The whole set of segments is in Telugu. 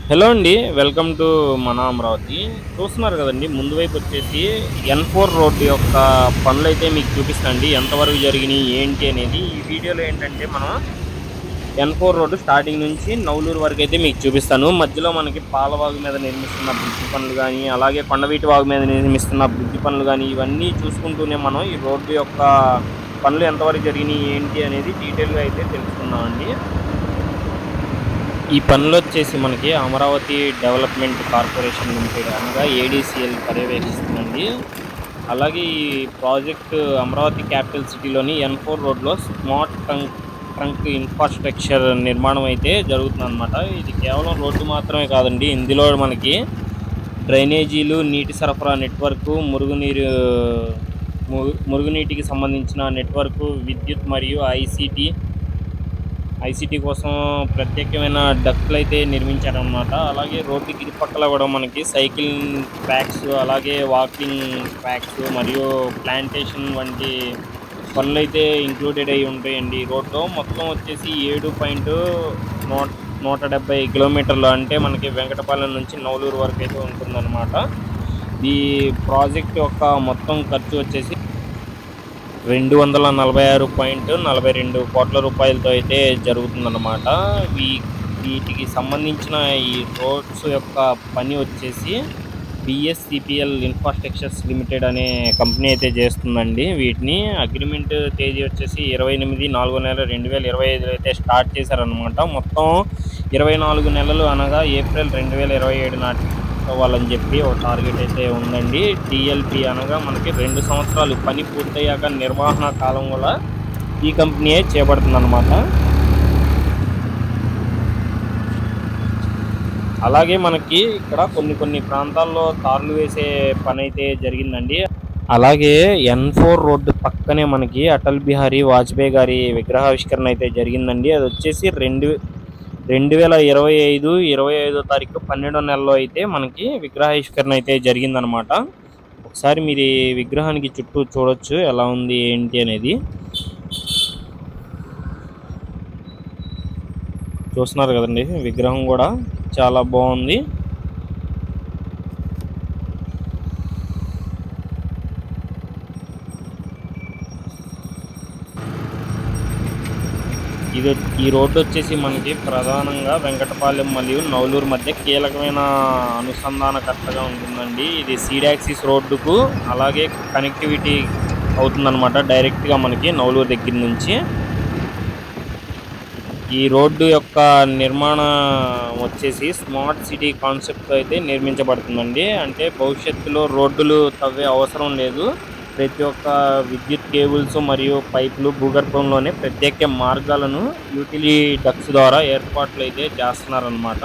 హలో అండి. వెల్కమ్ టు మన అమరావతి. చూస్తున్నారు కదండీ! ముందు వైపు వచ్చేసి N4 రోడ్డు యొక్క పనులైతే మీకు చూపిస్తానండి. ఎంతవరకు జరిగినియి, ఏంటి అనేది. ఈ వీడియోలో ఏంటంటే మనం N4 రోడ్డు స్టార్టింగ్ నుంచి నవలూరు వరకైతే మీకు చూపిస్తాను. మధ్యలో మనకి పాలవాగు మీద నిర్మిస్తున్న బ్రిడ్జి పనులు గానీ, అలాగే కొండవీటి వాగు మీద నిర్మిస్తున్న బ్రిడ్జి పనులు గానీ, ఇవన్నీ చూసుకుంటూనే మనం ఈ రోడ్డు యొక్క పనులు ఎంతవరకు జరిగినియి, ఏంటి అనేది డీటెయిల్‌గా అయితే తెలుసుకుందామండి. ఈ పనులొచ్చేసి మనకి అమరావతి డెవలప్‌మెంట్ కార్పొరేషన్ లిమిటెడ్ అనగా ఏడీసీఎల్ పర్యవేక్షిస్తుందండి. అలాగే ఈ ప్రాజెక్ట్ అమరావతి క్యాపిటల్ సిటీలోని N4 రోడ్‌లో స్మార్ట్ ట్రంక్ ఇన్‌ఫ్రాస్ట్రక్చర్ నిర్మాణం అయితే జరుగుతుందనమాట. ఇది కేవలం రోడ్డు మాత్రమే కాదండి. ఇందులో మనకి డ్రైనేజీలు, నీటి సరఫరా నెట్వర్కు, మురుగునీటికి సంబంధించిన నెట్వర్కు, విద్యుత్ మరియు ఐసీటీ కోసం ప్రత్యేకమైన డక్ట్‌లయితే నిర్మించారనమాట. అలాగే రోడ్డుకి ఇరుపక్కల గూడా మనకి సైక్లింగ్ ట్రాక్స్, అలాగే వాకింగ్ ట్రాక్స్ మరియు ప్లాంటేషన్ వంటి పనులైతే ఇంక్లూడెడ్ అయ్యి ఉంటాయండి. ఈ రోడ్‌లో మొత్తం వచ్చేసి 7.170 కిలోమీటర్లు, అంటే మనకి వెంకటపాలెం నుంచి నవలూరు వరకైతే ఉంటుందన్నమాట. ఈ ప్రాజెక్ట్ యొక్క మొత్తం ఖర్చు వచ్చేసి 246.42 కోట్ల రూపాయలతో అయితే జరుగుతుందన్నమాట. వీ వీటికి సంబంధించిన ఈ రోడ్స్ యొక్క పని వచ్చేసి బీఎస్‌సీపీఎల్ ఇన్‌ఫ్రాస్ట్రక్చర్స్ లిమిటెడ్ అనే కంపెనీ అయితే చేస్తుందండి. వీటిని అగ్రిమెంట్ తేదీ వచ్చేసి 28/4/2025 అయితే స్టార్ట్ చేశారనమాట. మొత్తం 24 నెలలు అనగా ఏప్రిల్ 2027 నాటికి అవ్వాలని చెప్పి ఒక టార్గెట్ అయితే ఉందండి. టీఎల్పీ అనగా మనకి 2 సంవత్సరాలు పని పూర్తయ్యాక నిర్వహణ కాలం కూడా ఈ కంపెనీయే చేపడుతుందన్నమాట. అలాగే మనకి ఇక్కడ కొన్ని ప్రాంతాల్లో తార్లు వేసే పని అయితే జరిగిందండి. అలాగే N4 రోడ్డు పక్కనే మనకి అటల్ బిహారీ వాజ్పేయి గారి విగ్రహావిష్కరణ అయితే జరిగిందండి. అది వచ్చేసి 2025 25వ తారీఖు 12వ నెలలో అయితే మనకి విగ్రహావిష్కరణ అయితే జరిగిందనమాట. ఒకసారి మీరు ఈ విగ్రహానికి చుట్టూ చూడొచ్చు ఎలా ఉంది ఏంటి అనేది. చూస్తున్నారు కదండి, విగ్రహం కూడా చాలా బాగుంది. ఈ రోడ్డు వచ్చేసి మనకి ప్రధానంగా వెంకటపాలెం మరియు నవలూరు మధ్య కీలకమైన అనుసంధానకర్తగా ఉంటుందండి. ఇది సీడాక్సిస్ రోడ్డుకు అలాగే కనెక్టివిటీ అవుతుందన్నమాట, డైరెక్ట్గా మనకి నవలూరు దగ్గర నుంచి. ఈ రోడ్డు యొక్క నిర్మాణం వచ్చేసి స్మార్ట్ సిటీ కాన్సెప్ట్తో అయితే నిర్మించబడుతుందండి. అంటే భవిష్యత్తులో రోడ్డులు తవ్వే అవసరం లేదు. ప్రతి ఒక్క విద్యుత్ కేబుల్స్ మరియు పైపులు భూగర్భంలోనే ప్రత్యేక మార్గాలను యూటిలిటీ డక్ట్స్ ద్వారా ఏర్పాట్లు అయితే చేస్తున్నారనమాట.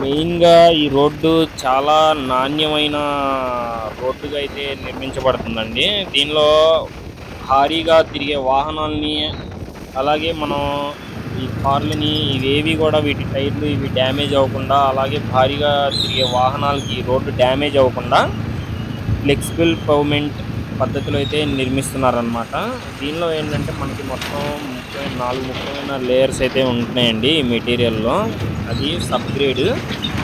మెయిన్గా ఈ రోడ్డు చాలా నాణ్యమైన రోడ్డుగా అయితే నిర్మించబడుతుందండి. దీనిలో భారీగా తిరిగే వాహనాలని, అలాగే మనం ఈ కార్లని ఇవేవి కూడా వీటి టైర్లు ఇవి డ్యామేజ్ అవ్వకుండా, అలాగే భారీగా తిరిగే వాహనాలకి రోడ్డు డ్యామేజ్ అవ్వకుండా ఫ్లెక్సిబుల్ పవ్మెంట్ పద్ధతిలో అయితే నిర్మిస్తున్నారనమాట. దీనిలో ఏంటంటే మనకి మొత్తం 4 ముఖ్యమైన లేయర్స్ అయితే ఉంటున్నాయండి ఈ మెటీరియల్లో. అది సబ్గ్రేడ్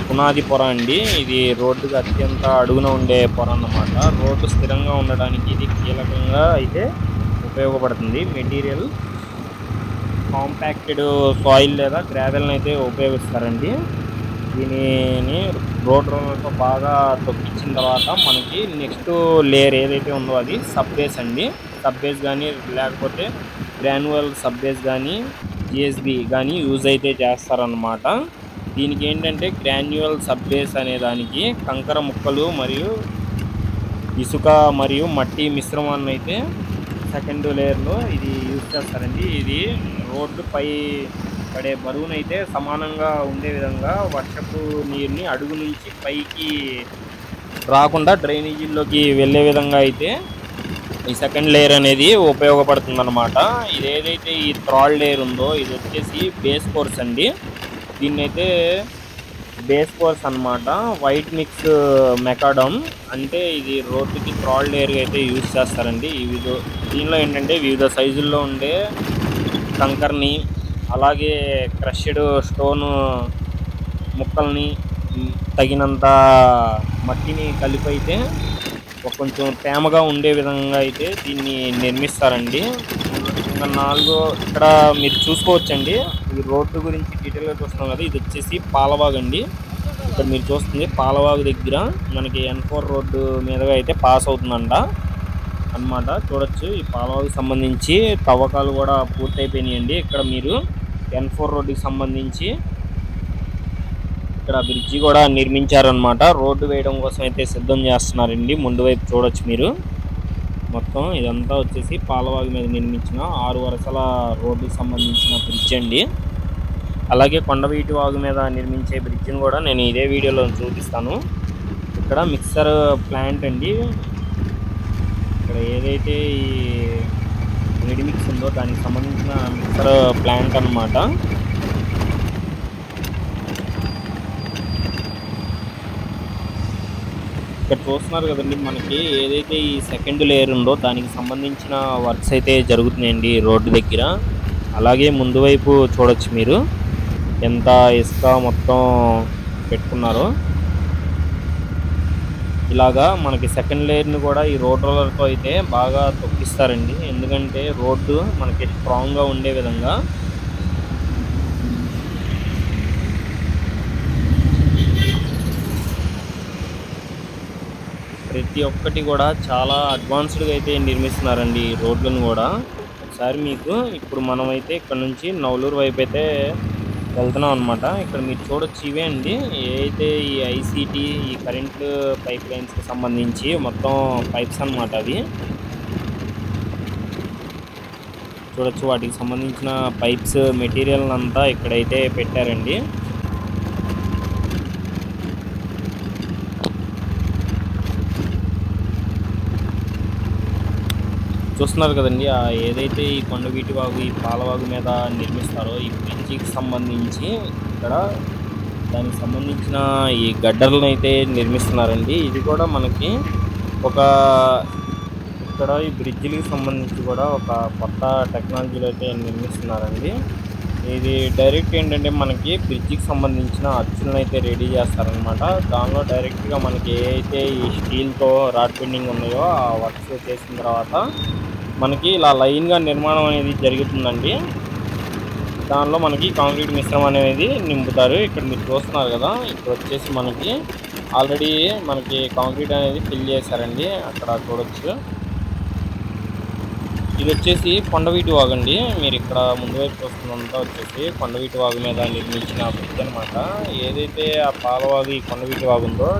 పునాది పొర అండి. ఇది రోడ్డుకి అత్యంత అడుగున ఉండే పొర అన్నమాట. రోడ్డు స్థిరంగా ఉండడానికి ఇది కీలకంగా అయితే ఉపయోగపడుతుంది. మెటీరియల్ కాంపాక్టెడ్ సాయిల్ లేదా గ్రావెల్ని అయితే ఉపయోగిస్తారండి. దీనిని రోడ్ రోలర్తో బాగా తొక్కించిన తర్వాత మనకి నెక్స్ట్ లేయర్ ఏదైతే ఉందో అది సబ్ బేస్ అండి. సబ్ బేస్ కానీ లేకపోతే గ్రాన్యువల్ సబ్ బేస్ కానీ జిఎస్బి కానీ యూజ్ అయితే చేస్తారనమాట. దీనికి ఏంటంటే గ్రాన్యువల్ సబ్ బేస్ అనే దానికి కంకర ముక్కలు మరియు ఇసుక మరియు మట్టి మిశ్రమాన్ని అయితే సెకండ్ లేయర్లో ఇది యూజ్ చేస్తారండి. ఇది రోడ్డుపై పడే బరువునైతే సమానంగా ఉండే విధంగా వర్షపు నీరుని అడుగు నుంచి పైకి రాకుండా డ్రైనేజీల్లోకి వెళ్ళే విధంగా అయితే ఈ సెకండ్ లేయర్ అనేది ఉపయోగపడుతుందన్నమాట. ఇది ఏదైతే ఈ థర్డ్ లేయర్ ఉందో ఇది వచ్చేసి బేస్ కోర్స్ అండి. దీన్నైతే బేస్ కోర్స్ అన్నమాట. వైట్ మిక్స్ మెకాడమ్ అంటే ఇది రోడ్డుకి థర్డ్ లేయర్గా అయితే యూజ్ చేస్తారండి. దీనిలో ఏంటంటే వివిధ సైజుల్లో ఉండే కంకర్ని అలాగే క్రష్డ్ స్టోన్ ముక్కల్ని తగినంత మట్టిని కలిపి అయితే కొంచెం తేమగా ఉండే విధంగా అయితే దీన్ని నిర్మిస్తారండి. ఇంకా ఇక్కడ మీరు చూసుకోవచ్చండి. ఈ రోడ్డు గురించి డీటెయిల్గా చూస్తున్నాం కదా, ఇది వచ్చేసి పాలవాగు అండి. ఇక్కడ మీరు చూస్తుంది పాలవాగు దగ్గర మనకి N4 రోడ్డు మీదుగా అయితే పాస్ అవుతుందంట అన్నమాట. చూడొచ్చు ఈ పాలవాగుకి సంబంధించి తవ్వకాలు కూడా పూర్తయిపోయినాయండి. ఇక్కడ మీరు N4 రోడ్డుకి సంబంధించి ఇక్కడ బ్రిడ్జి కూడా నిర్మించారనమాట. రోడ్డు వేయడం కోసం అయితే సిద్ధం చేస్తున్నారండి. ముందు వైపు చూడొచ్చు మీరు. మొత్తం ఇదంతా వచ్చేసి పాలవాగు మీద నిర్మించిన 6 వరుసల రోడ్డుకి సంబంధించిన బ్రిడ్జ్ అండి. అలాగే కొండవీటి వాగు మీద నిర్మించే బ్రిడ్జిని కూడా నేను ఇదే వీడియోలో చూపిస్తాను. ఇక్కడ మిక్సర్ ప్లాంట్ అండి. ఇక్కడ ఏదైతే ఈ రెడీ మిక్స్ ఉందో దానికి సంబంధించిన మిక్సర్ ప్లాంట్ అన్నమాట. ఇక్కడ చూస్తున్నారు కదండి, మనకి ఏదైతే ఈ సెకండ్ లేయర్ ఉందో దానికి సంబంధించిన వర్క్స్ అయితే జరుగుతున్నాయండి రోడ్డు దగ్గర. అలాగే ముందు వైపు చూడొచ్చు మీరు ఎంత ఇసుక మొత్తం పెట్టుకున్నారో. ఇలాగా మనకి సెకండ్ లేయర్ని కూడా ఈ రోడ్ రోలర్తో అయితే బాగా తొక్కిస్తారండి. ఎందుకంటే రోడ్డు మనకి స్ట్రాంగ్గా ఉండే విధంగా. ప్రతి ఒక్కటి కూడా చాలా అడ్వాన్స్డ్గా అయితే నిర్మిస్తున్నారండి ఈ రోడ్లను కూడా. ఒకసారి మీకు ఇప్పుడు మనమైతే ఇక్కడ నుంచి నవలూరు వైపు అయితే వెళ్తున్నాం అనమాట. ఇక్కడ మీరు చూడొచ్చు ఇవే అండి, ఏదైతే ఈ ఐసీటీ ఈ కరెంట్ పైప్ లైన్స్కి సంబంధించి మొత్తం పైప్స్ అన్నమాట. అవి చూడొచ్చు, వాటికి సంబంధించిన పైప్స్ మెటీరియల్ అంతా ఇక్కడైతే పెట్టారండి. చూస్తున్నారు కదండి, ఏదైతే ఈ కొండవీటి వాగు ఈ పాలవాగు మీద నిర్మిస్తారో ఈ బ్రిడ్జికి సంబంధించి ఇక్కడ దానికి సంబంధించిన ఈ గడ్డలను అయితే నిర్మిస్తున్నారండి. ఇది కూడా మనకి ఇక్కడ ఈ బ్రిడ్జికి సంబంధించి కూడా ఒక కొత్త టెక్నాలజీలో అయితే నిర్మిస్తున్నారండి. ఇది డైరెక్ట్ ఏంటంటే మనకి బ్రిడ్జికి సంబంధించిన అచ్చులను అయితే రెడీ చేస్తారనమాట. దానిలో డైరెక్ట్గా మనకి ఏదైతే ఈ స్టీల్తో రాడ్ బెండింగ్ ఉన్నాయో ఆ వర్క్స్ చేసిన తర్వాత మనకి ఇలా లైన్గా నిర్మాణం అనేది జరుగుతుందండి. దానిలో మనకి కాంక్రీట్ మిశ్రమం అనేది నింపుతారు. ఇక్కడ మీరు చూస్తున్నారు కదా, ఇక్కడ వచ్చేసి మనకి ఆల్రెడీ మనకి కాంక్రీట్ అనేది ఫిల్ చేశారండి. అక్కడ చూడొచ్చు. ఇది వచ్చేసి కొండవీటి వాగు అండి. మీరు ఇక్కడ ముందు వైపు చూస్తున్నంతా వచ్చేసి కొండవీటి వాగు మీద నిర్మించిన బ్రిడ్జ్ అనమాట. ఏదైతే ఆ పాలవాగు ఈ కొండవీటి వాగు ఉందో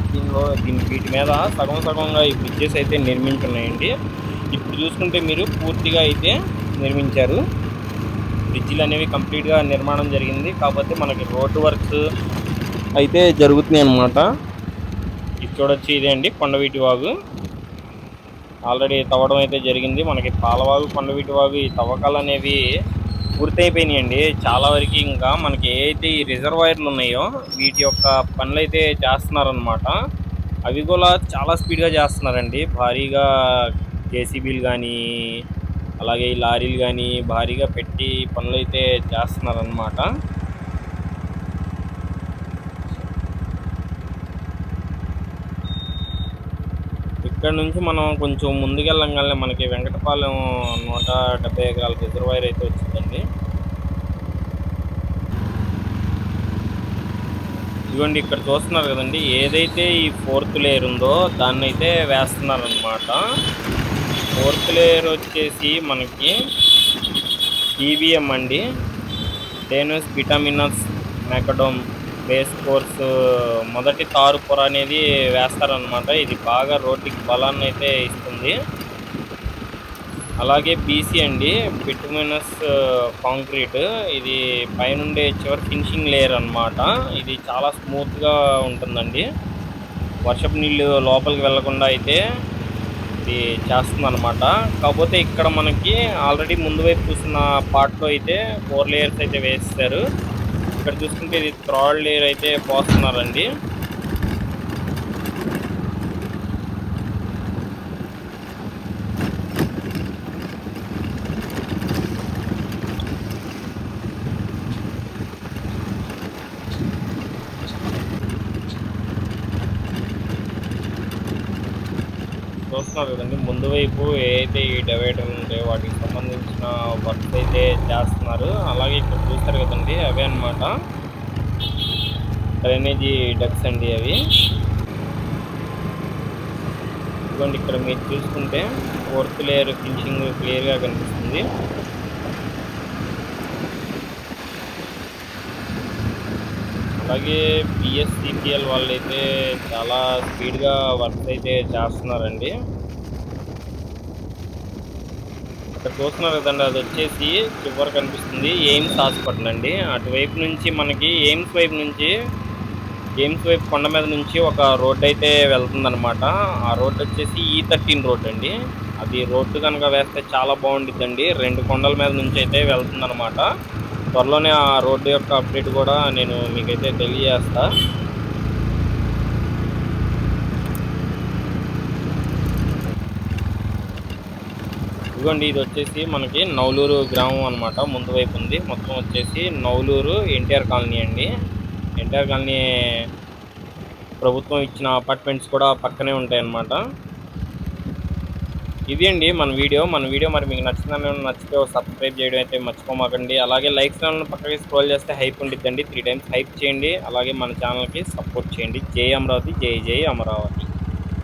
వీటి మీద సగం సగంగా ఈ బ్రిడ్జెస్ అయితే నిర్మించున్నాయండి. ఇప్పుడు చూసుకుంటే మీరు పూర్తిగా అయితే నిర్మించారు. బ్రిడ్జిలు అనేవి కంప్లీట్గా నిర్మాణం జరిగింది. కాకపోతే మనకి రోడ్డు వర్క్స్ అయితే జరుగుతున్నాయి అన్నమాట. ఇది చూడొచ్చు, ఇదే అండి కొండవీటి వాగు. ఆల్రెడీ తవ్వడం అయితే జరిగింది. మనకి పాలవాగు కొండవీటి వాగు ఈ తవ్వకాలు అనేవి పూర్తయిపోయినాయండి చాలా వరకు. ఇంకా మనకి ఏదైతే ఈ రిజర్వాయర్లు ఉన్నాయో వీటి యొక్క పనులు అయితే చేస్తున్నారనమాట. అవి కూడా చాలా స్పీడ్గా చేస్తున్నారండి. భారీగా జేసీబీలు కానీ అలాగే ఈ లారీలు కానీ భారీగా పెట్టి పనులు అయితే చేస్తున్నారనమాట. ఇక్కడ నుంచి మనం కొంచెం ముందుకెళ్ళంగానే మనకి వెంకటపాలెం 170 ఎకరాల రిజర్వాయర్ అయితే వచ్చిందండి. ఇదిగోండి, ఇక్కడ చూస్తున్నారు కదండి, ఏదైతే ఈ 4th లేయర్ ఉందో దాన్ని అయితే వేస్తున్నారనమాట. 4th లేయర్ వచ్చేసి మనకి ఈవీఎం అండి, డేనస్ బిటామినస్ మెకడోమ్ బేస్ కోర్స్ మొదటి తారు పొర అనేది వేస్తారనమాట. ఇది బాగా రోడ్డుకి బలాన్ని అయితే ఇస్తుంది. అలాగే బీసీ అండి, బిటుమినస్ కాంక్రీట్. ఇది పైనుండే చివరి ఫినిషింగ్ లేయర్ అనమాట. ఇది చాలా స్మూత్గా ఉంటుందండి. వర్షపు నీళ్ళు లోపలికి వెళ్లకుండా అయితే ఇది చేస్తుందన్నమాట. కాకపోతే ఇక్కడ మనకి ఆల్రెడీ ముందు వైపు చూసిన పార్ట్లో అయితే 4 లేయర్స్ అయితే వేస్తారు. ఇక్కడ చూసుకుంటే ఇది 3rd లేయర్ అయితే పోస్తున్నారండి. చూస్తున్నారు కదండి, ముందు వైపు ఏదైతే ఈ డివైడర్లు ఉంటాయో వాటికి సంబంధించిన వర్క్స్ అయితే చేస్తున్నారు. అలాగే ఇక్కడ చూస్తారు కదండి, అవే అన్నమాట డ్రైనేజీ డక్స్ అండి అవి. ఇదిగోండి ఇక్కడ మీరు చూసుకుంటే ఫోర్త్ లేయర్ ఫినిషింగ్ క్లియర్గా కనిపిస్తుంది. అలాగే బిఎస్సిపిఎల్ వాళ్ళైతే చాలా స్పీడ్గా వర్క్ అయితే చేస్తున్నారండి. ఇక్కడ చూస్తున్నారు కదండి, అది వచ్చేసి చివరి కనిపిస్తుంది ఎయిమ్స్ హాస్పిటల్ అండి. అటువైపు నుంచి మనకి ఎయిమ్స్ వైపు కొండ మీద నుంచి ఒక రోడ్ అయితే వెళ్తుందనమాట. ఆ రోడ్ వచ్చేసి E13 రోడ్ అండి. అది రోడ్డు కనుక వేస్తే చాలా బాగుండిద్దండి. 2 కొండల మీద నుంచి అయితే వెళ్తుందనమాట. త్వరలోనే ఆ రోడ్డు యొక్క అప్డేట్ కూడా నేను మీకైతే తెలియజేస్తా. ఇదిగోండి ఇది వచ్చేసి మనకి నవలూరు గ్రామం అనమాట. ముందు వైపు ఉంది. మొత్తం వచ్చేసి నవలూరు ఎన్టీఆర్ కాలనీ అండి. ఎన్టీఆర్ కాలనీ ప్రభుత్వం ఇచ్చిన అపార్ట్మెంట్స్ కూడా పక్కనే ఉంటాయన్నమాట. ఇది అండి మన వీడియో మరి మీకు నచ్చితే సబ్స్క్రైబ్ చేయడం అయితే మర్చిపోమాకండి. అలాగే లైక్స్ పక్కకి స్క్రోల్ చేస్తే హైప్ ఉండిద్దండి, 3 టైమ్స్ హైప్ చేయండి. అలాగే మన ఛానల్కి సపోర్ట్ చేయండి. జై అమరావతి, జై జై అమరావతి.